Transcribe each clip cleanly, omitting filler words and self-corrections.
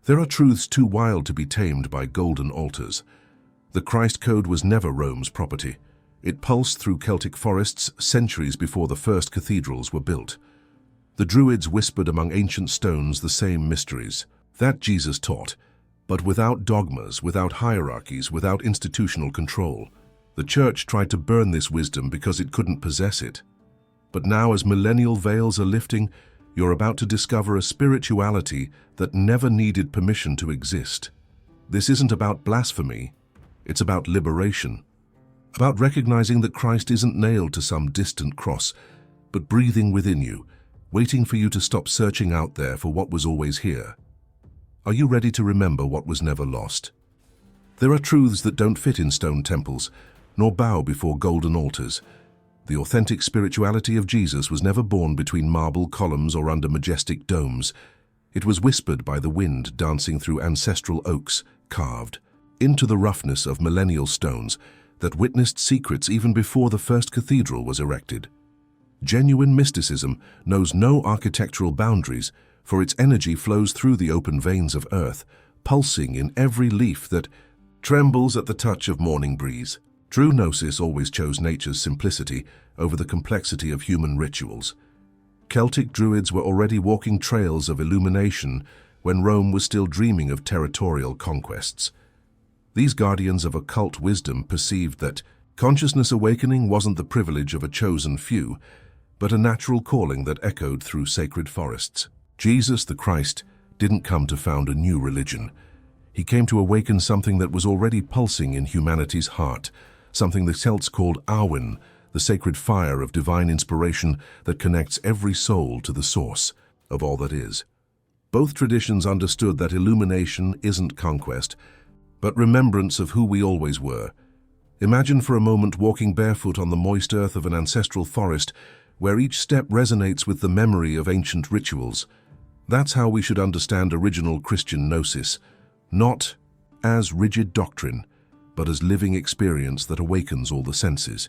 There are truths too wild to be tamed by golden altars. The Christ Code was never Rome's property. It pulsed through Celtic forests centuries before the first cathedrals were built. The druids whispered among ancient stones the same mysteries. That Jesus taught, but without dogmas, without hierarchies, without institutional control. The Church tried to burn this wisdom because it couldn't possess it. But now, as millennial veils are lifting, you're about to discover a spirituality that never needed permission to exist. This isn't about blasphemy, it's about liberation. About recognizing that Christ isn't nailed to some distant cross, but breathing within you, waiting for you to stop searching out there for what was always here. Are you ready to remember what was never lost? There are truths that don't fit in stone temples, nor bow before golden altars. The authentic spirituality of Jesus was never born between marble columns or under majestic domes. It was whispered by the wind dancing through ancestral oaks, carved into the roughness of millennial stones that witnessed secrets even before the first cathedral was erected. Genuine mysticism knows no architectural boundaries, for its energy flows through the open veins of earth, pulsing in every leaf that trembles at the touch of morning breeze. True gnosis always chose nature's simplicity over the complexity of human rituals. Celtic druids were already walking trails of illumination when Rome was still dreaming of territorial conquests. These guardians of occult wisdom perceived that consciousness awakening wasn't the privilege of a chosen few, but a natural calling that echoed through sacred forests. Jesus the Christ didn't come to found a new religion. He came to awaken something that was already pulsing in humanity's heart, something the Celts called Arwen, the sacred fire of divine inspiration that connects every soul to the source of all that is. Both traditions understood that illumination isn't conquest, but remembrance of who we always were. Imagine for a moment walking barefoot on the moist earth of an ancestral forest where each step resonates with the memory of ancient rituals. That's how we should understand original Christian gnosis, not as rigid doctrine, but as living experience that awakens all the senses.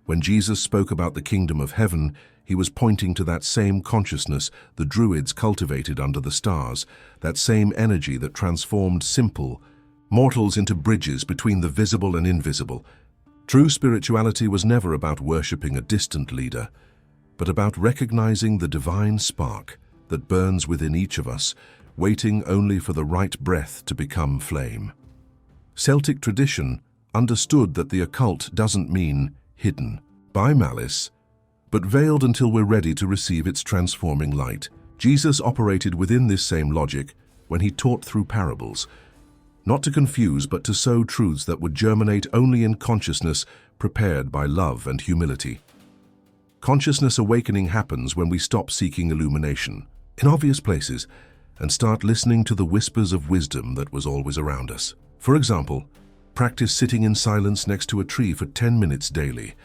When Jesus spoke about the kingdom of heaven, he was pointing to that same consciousness the druids cultivated under the stars, that same energy that transformed simple mortals into bridges between the visible and invisible. True spirituality was never about worshipping a distant leader, but about recognizing the divine spark that burns within each of us, waiting only for the right breath to become flame. Celtic tradition understood that the occult doesn't mean hidden by malice, but veiled until we're ready to receive its transforming light. Jesus operated within this same logic when he taught through parables, not to confuse but to sow truths that would germinate only in consciousness prepared by love and humility. Consciousness awakening happens when we stop seeking illumination in obvious places and start listening to the whispers of wisdom that was always around us. For example, practice sitting in silence next to a tree for 10 minutes daily,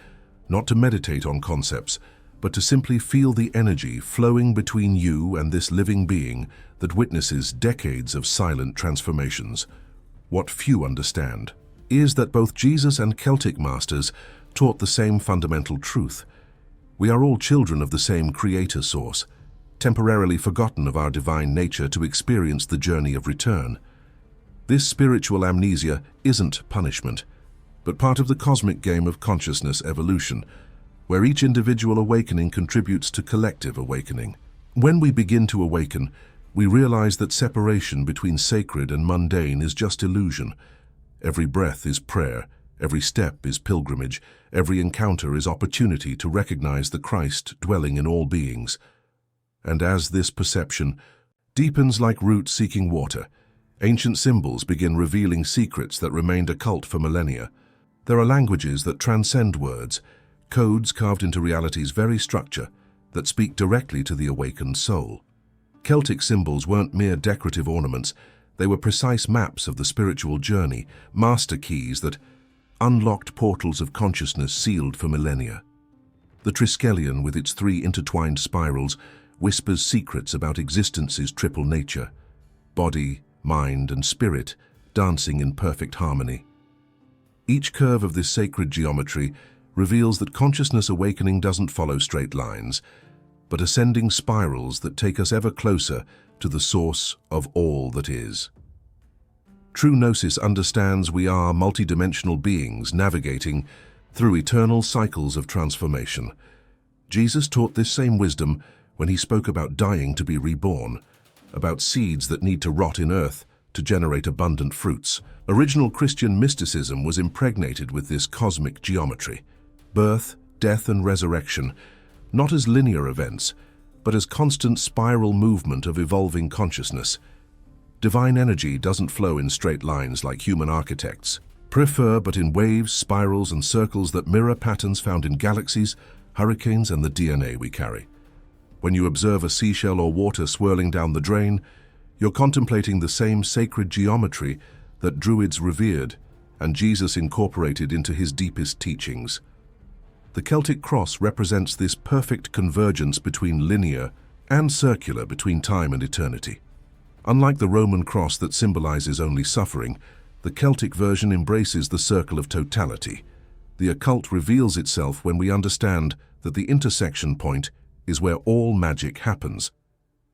not to meditate on concepts, but to simply feel the energy flowing between you and this living being that witnesses decades of silent transformations. What few understand is that both Jesus and Celtic masters taught the same fundamental truth. We are all children of the same creator source, temporarily forgotten of our divine nature to experience the journey of return. This spiritual amnesia isn't punishment, but part of the cosmic game of consciousness evolution, where each individual awakening contributes to collective awakening. When we begin to awaken, we realize that separation between sacred and mundane is just illusion. Every breath is prayer, every step is pilgrimage, every encounter is opportunity to recognize the Christ dwelling in all beings. And as this perception deepens like roots seeking water, ancient symbols begin revealing secrets that remained occult for millennia. There are languages that transcend words, codes carved into reality's very structure that speak directly to the awakened soul. Celtic symbols weren't mere decorative ornaments, they were precise maps of the spiritual journey, master keys that unlocked portals of consciousness sealed for millennia. The Triskelion, with its 3 intertwined spirals, whispers secrets about existence's triple nature, body, mind, and spirit, dancing in perfect harmony. Each curve of this sacred geometry reveals that consciousness awakening doesn't follow straight lines, but ascending spirals that take us ever closer to the source of all that is. True Gnosis understands we are multidimensional beings navigating through eternal cycles of transformation. Jesus taught this same wisdom when he spoke about dying to be reborn, about seeds that need to rot in earth to generate abundant fruits. Original Christian mysticism was impregnated with this cosmic geometry: birth, death, and resurrection, not as linear events, but as constant spiral movement of evolving consciousness. Divine energy doesn't flow in straight lines like human architects, but in waves, spirals, and circles that mirror patterns found in galaxies, hurricanes, and the DNA we carry. When you observe a seashell or water swirling down the drain, you're contemplating the same sacred geometry that druids revered and Jesus incorporated into his deepest teachings. The Celtic cross represents this perfect convergence between linear and circular, between time and eternity. Unlike the Roman cross that symbolizes only suffering, the Celtic version embraces the circle of totality. The occult reveals itself when we understand that the intersection point is where all magic happens.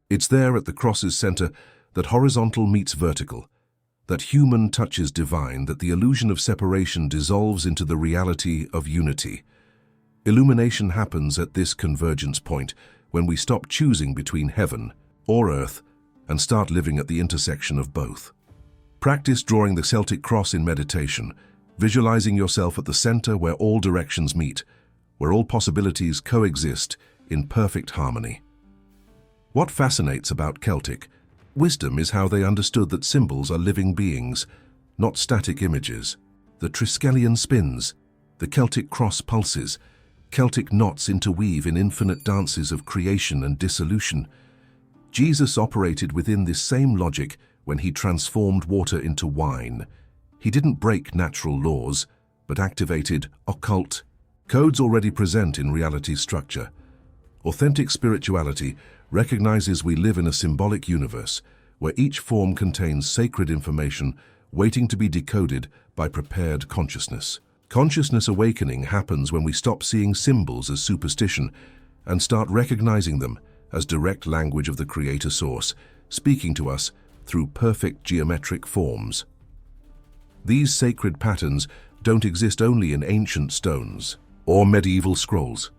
It's there at the cross's center that horizontal meets vertical, that human touches divine, that the illusion of separation dissolves into the reality of unity. Illumination happens at this convergence point when we stop choosing between heaven or earth and start living at the intersection of both. Practice drawing the Celtic cross in meditation, visualizing yourself at the center where all directions meet, where all possibilities coexist in perfect harmony. What fascinates about Celtic wisdom is how they understood that symbols are living beings, not static images. The Triskelion spins, the Celtic cross pulses, Celtic knots interweave in infinite dances of creation and dissolution. Jesus operated within this same logic when he transformed water into wine. He didn't break natural laws, but activated occult codes already present in reality's structure. Authentic spirituality recognizes we live in a symbolic universe where each form contains sacred information waiting to be decoded by prepared consciousness. Consciousness awakening happens when we stop seeing symbols as superstition and start recognizing them as direct language of the Creator Source, speaking to us through perfect geometric forms. These sacred patterns don't exist only in ancient stones or medieval scrolls.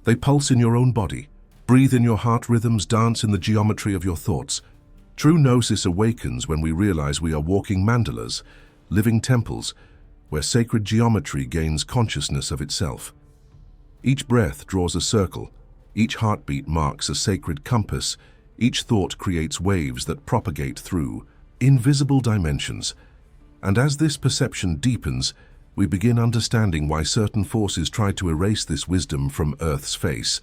They pulse in your own body, breathe in your heart rhythms, dance in the geometry of your thoughts. True Gnosis awakens when we realize we are walking mandalas, living temples, where sacred geometry gains consciousness of itself. Each breath draws a circle, each heartbeat marks a sacred compass, each thought creates waves that propagate through invisible dimensions. And as this perception deepens, we begin understanding why certain forces tried to erase this wisdom from Earth's face.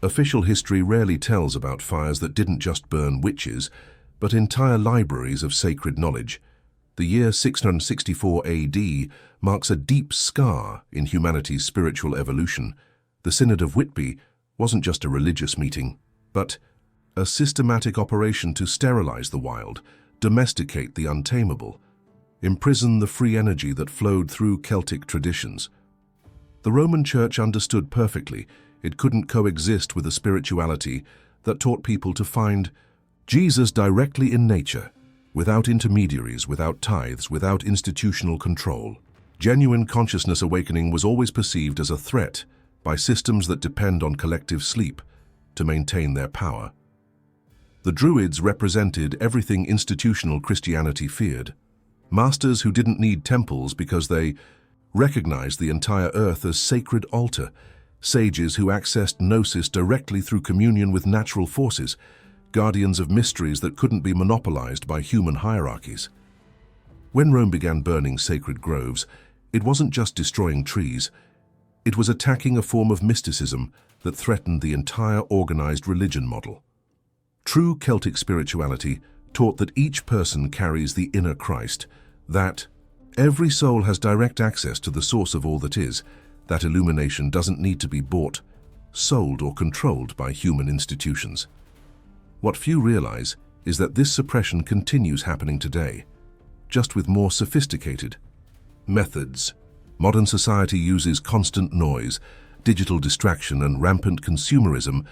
Official history rarely tells about fires that didn't just burn witches, but entire libraries of sacred knowledge. The year 664 AD marks a deep scar in humanity's spiritual evolution. The Synod of Whitby wasn't just a religious meeting, but a systematic operation to sterilize the wild, domesticate the untamable, imprison the free energy that flowed through Celtic traditions. The Roman Church understood perfectly it couldn't coexist with a spirituality that taught people to find Jesus directly in nature, without intermediaries, without tithes, without institutional control. Genuine consciousness awakening was always perceived as a threat by systems that depend on collective sleep to maintain their power. The Druids represented everything institutional Christianity feared. Masters who didn't need temples because they recognized the entire earth as sacred altar. Sages who accessed Gnosis directly through communion with natural forces. Guardians of mysteries that couldn't be monopolized by human hierarchies. When Rome began burning sacred groves, it wasn't just destroying trees. It was attacking a form of mysticism that threatened the entire organized religion model. True Celtic spirituality taught that each person carries the inner Christ, that every soul has direct access to the source of all that is, that illumination doesn't need to be bought, sold, or controlled by human institutions. What few realize is that this suppression continues happening today, just with more sophisticated methods. Modern society uses constant noise, digital distraction, and rampant consumerism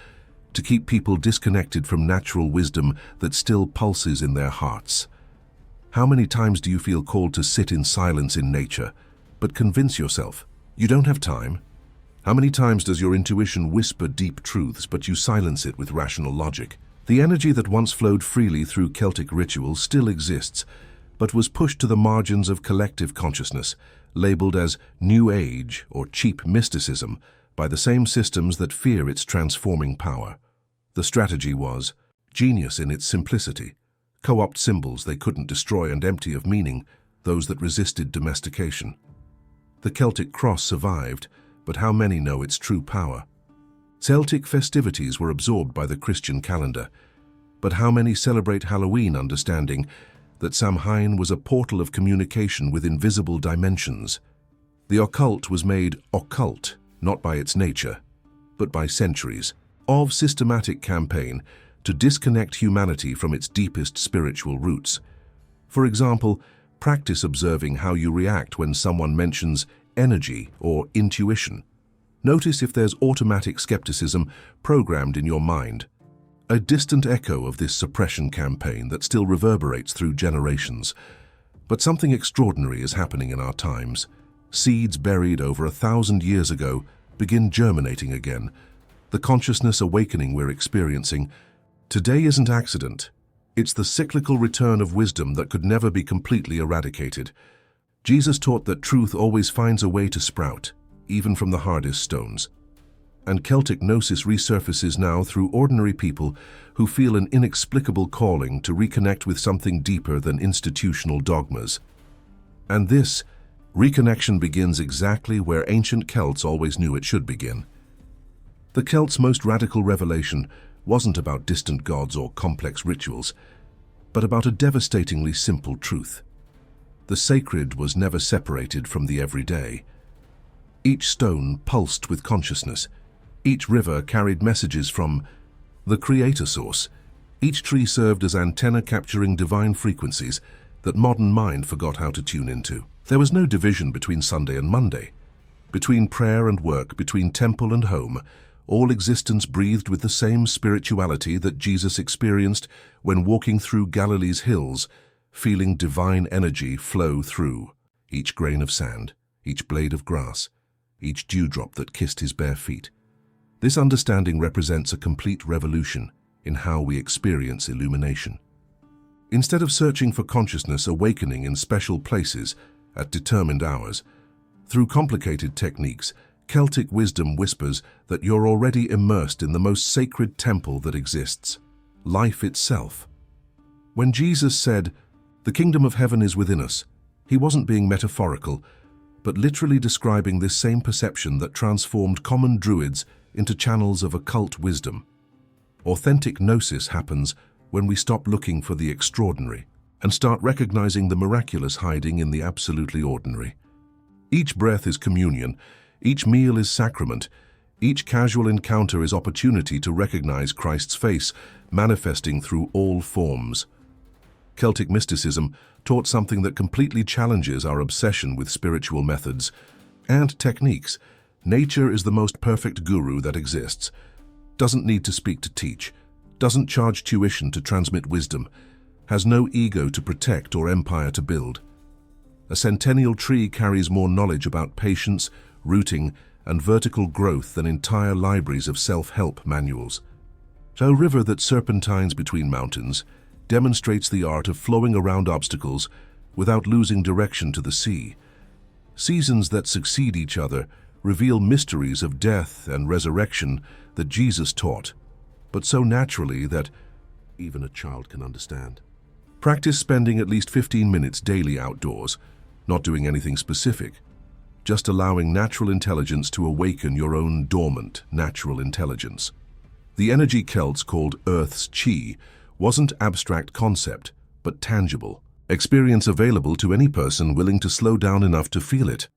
to keep people disconnected from natural wisdom that still pulses in their hearts. How many times do you feel called to sit in silence in nature, but convince yourself you don't have time? How many times does your intuition whisper deep truths, but you silence it with rational logic? The energy that once flowed freely through Celtic ritual still exists, but was pushed to the margins of collective consciousness, labeled as New Age or cheap mysticism by the same systems that fear its transforming power. The strategy was genius in its simplicity: co-opt symbols they couldn't destroy and empty of meaning those that resisted domestication. The Celtic cross survived, but how many know its true power? Celtic festivities were absorbed by the Christian calendar, but how many celebrate Halloween understanding that Samhain was a portal of communication with invisible dimensions? The occult was made occult, not by its nature, but by centuries of systematic campaign to disconnect humanity from its deepest spiritual roots. For example, practice observing how you react when someone mentions energy or intuition. Notice if there's automatic skepticism programmed in your mind, a distant echo of this suppression campaign that still reverberates through generations. But something extraordinary is happening in our times. Seeds buried over 1,000 years ago begin germinating again. The consciousness awakening we're experiencing today isn't accident. It's the cyclical return of wisdom that could never be completely eradicated. Jesus taught that truth always finds a way to sprout, even from the hardest stones. And Celtic gnosis resurfaces now through ordinary people who feel an inexplicable calling to reconnect with something deeper than institutional dogmas. And this reconnection begins exactly where ancient Celts always knew it should begin. The Celts' most radical revelation wasn't about distant gods or complex rituals, but about a devastatingly simple truth. The sacred was never separated from the everyday. Each stone pulsed with consciousness. Each river carried messages from the Creator Source. Each tree served as antenna capturing divine frequencies that modern mind forgot how to tune into. There was no division between Sunday and Monday. Between prayer and work, between temple and home, all existence breathed with the same spirituality that Jesus experienced when walking through Galilee's hills, feeling divine energy flow through each grain of sand, each blade of grass, each dewdrop that kissed his bare feet. This understanding represents a complete revolution in how we experience illumination. Instead of searching for consciousness awakening in special places at determined hours, through complicated techniques, Celtic wisdom whispers that you're already immersed in the most sacred temple that exists, life itself. When Jesus said, "The kingdom of heaven is within us," he wasn't being metaphorical, but literally describing this same perception that transformed common druids into channels of occult wisdom. Authentic gnosis happens when we stop looking for the extraordinary and start recognizing the miraculous hiding in the absolutely ordinary. Each breath is communion, each meal is sacrament, each casual encounter is opportunity to recognize Christ's face manifesting through all forms. Celtic mysticism taught something that completely challenges our obsession with spiritual methods and techniques. Nature is the most perfect guru that exists, doesn't need to speak to teach, doesn't charge tuition to transmit wisdom, has no ego to protect or empire to build. A centennial tree carries more knowledge about patience, rooting, and vertical growth than entire libraries of self-help manuals. A river that serpentines between mountains demonstrates the art of flowing around obstacles without losing direction to the sea. Seasons that succeed each other reveal mysteries of death and resurrection that Jesus taught, but so naturally that even a child can understand. Practice spending at least 15 minutes daily outdoors, not doing anything specific, just allowing natural intelligence to awaken your own dormant natural intelligence. The energy Celts called Earth's chi wasn't abstract concept, but tangible, experience available to any person willing to slow down enough to feel it.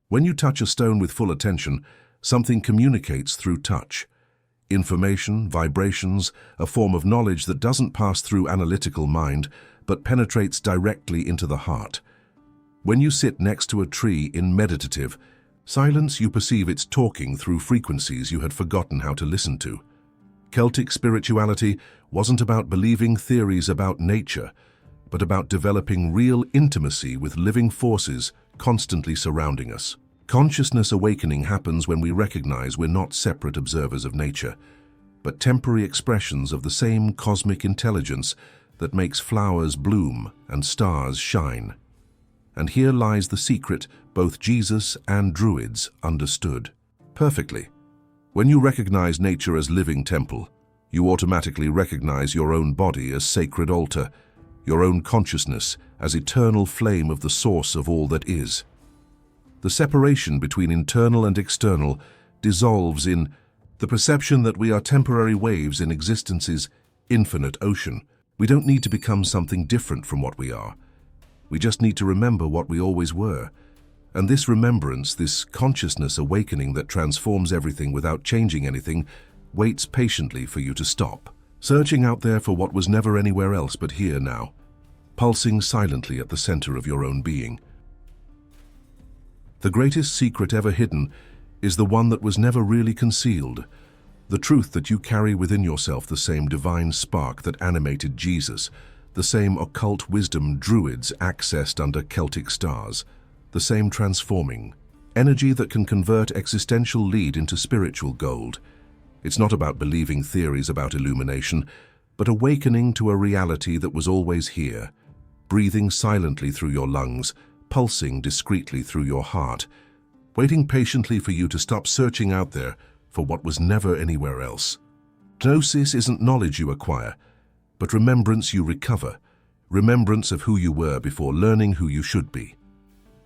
When you touch a stone with full attention, something communicates through touch. Information, vibrations, a form of knowledge that doesn't pass through analytical mind, but penetrates directly into the heart. When you sit next to a tree in meditative silence, you perceive it's talking through frequencies you had forgotten how to listen to. Celtic spirituality wasn't about believing theories about nature, but about developing real intimacy with living forces constantly surrounding us. Consciousness awakening happens when we recognize we're not separate observers of nature, but temporary expressions of the same cosmic intelligence that makes flowers bloom and stars shine. And here lies the secret both Jesus and druids understood perfectly. When you recognize nature as living temple, you automatically recognize your own body as sacred altar, your own consciousness as eternal flame of the source of all that is. The separation between internal and external dissolves in the perception that we are temporary waves in existence's infinite ocean. We don't need to become something different from what we are. We just need to remember what we always were. And this remembrance, this consciousness awakening that transforms everything without changing anything, waits patiently for you to stop, searching out there for what was never anywhere else but here now, pulsing silently at the center of your own being. The greatest secret ever hidden is the one that was never really concealed, the truth that you carry within yourself the same divine spark that animated Jesus, the same occult wisdom druids accessed under Celtic stars, the same transforming energy that can convert existential lead into spiritual gold. It's not about believing theories about illumination, but awakening to a reality that was always here, breathing silently through your lungs, pulsing discreetly through your heart, waiting patiently for you to stop searching out there for what was never anywhere else. Gnosis isn't knowledge you acquire, but remembrance you recover, remembrance of who you were before learning who you should be.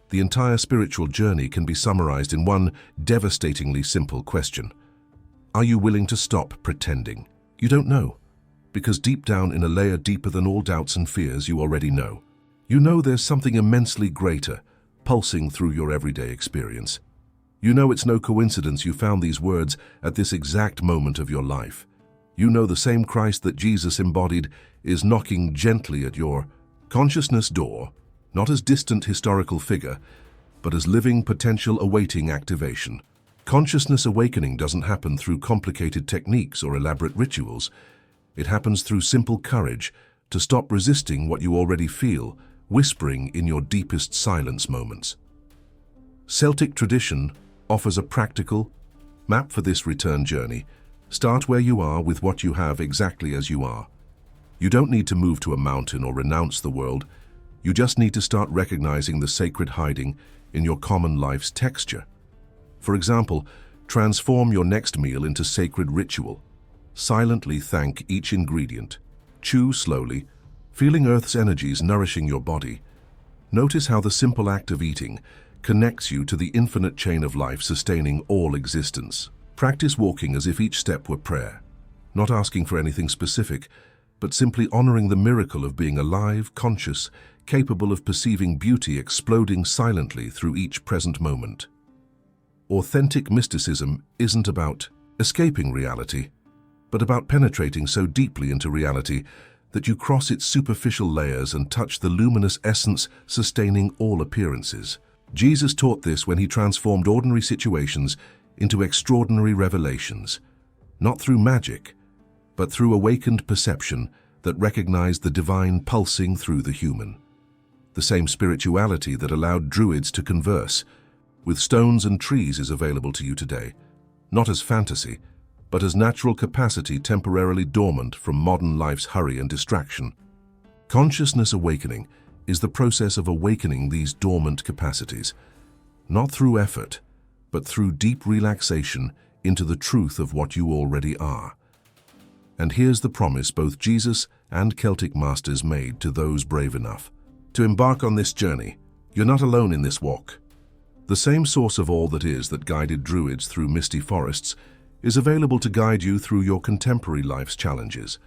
The entire spiritual journey can be summarized in one devastatingly simple question. Are you willing to stop pretending? You don't know, because deep down in a layer deeper than all doubts and fears you already know. You know there's something immensely greater, pulsing through your everyday experience. You know it's no coincidence you found these words at this exact moment of your life. You know the same Christ that Jesus embodied is knocking gently at your consciousness door, not as distant historical figure, but as living potential awaiting activation. Consciousness awakening doesn't happen through complicated techniques or elaborate rituals. It happens through simple courage to stop resisting what you already feel, whispering in your deepest silence moments. Celtic tradition offers a practical map for this return journey. Start where you are with what you have exactly as you are. You don't need to move to a mountain or renounce the world. You just need to start recognizing the sacred hiding in your common life's texture. For example, transform your next meal into sacred ritual. Silently thank each ingredient. Chew slowly, feeling Earth's energies nourishing your body. Notice how the simple act of eating connects you to the infinite chain of life sustaining all existence. Practice walking as if each step were prayer, not asking for anything specific, but simply honoring the miracle of being alive, conscious, capable of perceiving beauty exploding silently through each present moment. Authentic mysticism isn't about escaping reality, but about penetrating so deeply into reality that you cross its superficial layers and touch the luminous essence sustaining all appearances. Jesus taught this when he transformed ordinary situations into extraordinary revelations, not through magic, but through awakened perception that recognized the divine pulsing through the human. The same spirituality that allowed druids to converse with stones and trees is available to you today, not as fantasy, but as natural capacity temporarily dormant from modern life's hurry and distraction. Consciousness awakening is the process of awakening these dormant capacities, not through effort, but through deep relaxation into the truth of what you already are. And here's the promise both Jesus and Celtic masters made to those brave enough to embark on this journey. You're not alone in this walk. The same source of all that is that guided druids through misty forests is available to guide you through your contemporary life's challenges.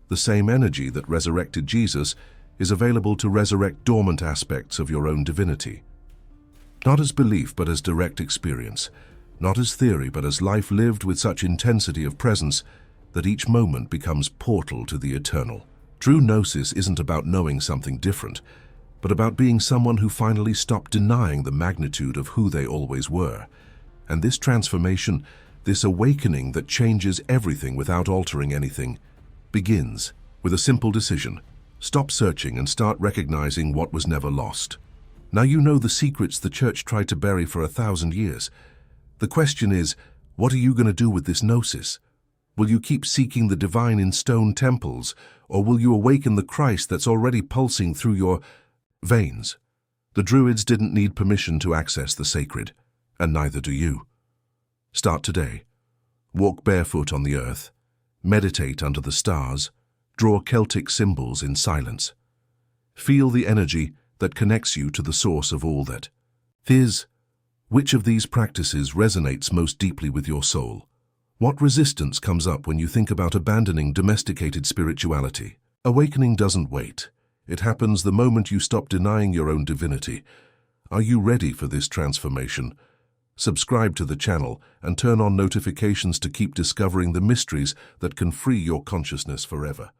The same energy that resurrected Jesus is available to resurrect dormant aspects of your own divinity. Not as belief, but as direct experience. Not as theory, but as life lived with such intensity of presence that each moment becomes portal to the eternal. True gnosis isn't about knowing something different, but about being someone who finally stopped denying the magnitude of who they always were. And this transformation, This awakening that changes everything without altering anything begins with a simple decision. Stop searching and start recognizing what was never lost. Now you know the secrets the church tried to bury for 1,000 years. The question is, what are you going to do with this gnosis? Will you keep seeking the divine in stone temples, or will you awaken the Christ that's already pulsing through your veins? The druids didn't need permission to access the sacred, and neither do you. Start today. Walk barefoot on the earth, meditate under the stars, draw Celtic symbols in silence. Feel the energy that connects you to the source of all that is. Which of these practices resonates most deeply with your soul? What resistance comes up when you think about abandoning domesticated spirituality? Awakening doesn't wait. It happens the moment you stop denying your own divinity. Are you ready for this transformation? Subscribe to the channel and turn on notifications to keep discovering the mysteries that can free your consciousness forever.